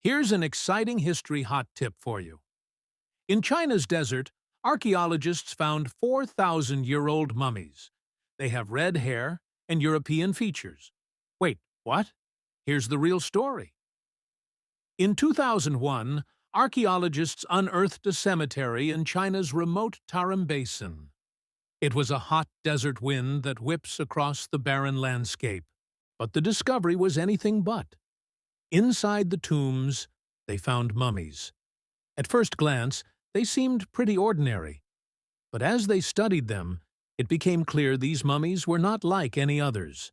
Here's an exciting history hot tip for you. In China's desert, archaeologists found 4,000-year-old mummies. They have red hair and European features. Wait, what? Here's the real story. In 2001, archaeologists unearthed a cemetery in China's remote Tarim Basin. It was a hot desert wind that whips across the barren landscape. But the discovery was anything but. Inside the tombs, they found mummies. At first glance, they seemed pretty ordinary. But as they studied them, it became clear these mummies were not like any others.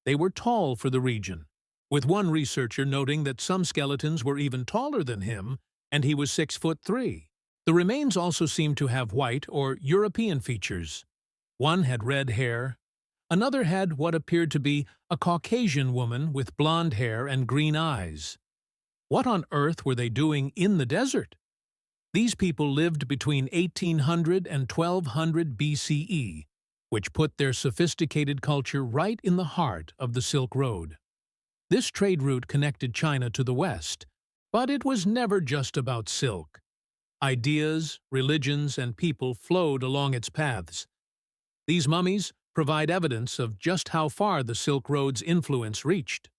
They were tall for the region, with one researcher noting that some skeletons were even taller than him, and he was 6'3". The remains also seemed to have white or European features. One had red hair. Another had what appeared to be a Caucasian woman with blonde hair and green eyes. What on earth were they doing in the desert? These people lived between 1800 and 1200 BCE, which put their sophisticated culture right in the heart of the Silk Road. This trade route connected China to the West, but it was never just about silk. Ideas, religions, and people flowed along its paths. These mummies provide evidence of just how far the Silk Road's influence reached.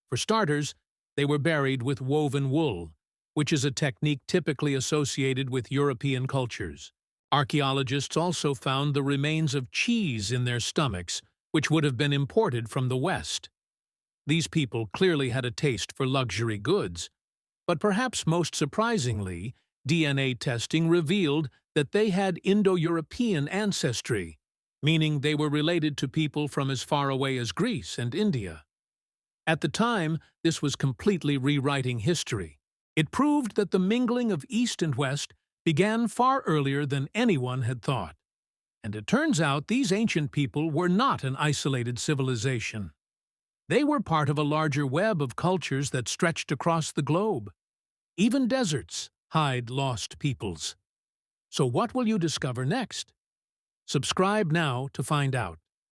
For starters, they were buried with woven wool, which is a technique typically associated with European cultures. Archaeologists also found the remains of cheese in their stomachs, which would have been imported from the West. These people clearly had a taste for luxury goods, but perhaps most surprisingly, DNA testing revealed that they had Indo-European ancestry, meaning they were related to people from as far away as Greece and India. At the time, this was completely rewriting history. It proved that the mingling of East and West began far earlier than anyone had thought. And it turns out these ancient people were not an isolated civilization. They were part of a larger web of cultures that stretched across the globe. Even deserts hide lost peoples. So what will you discover next? Subscribe now to find out.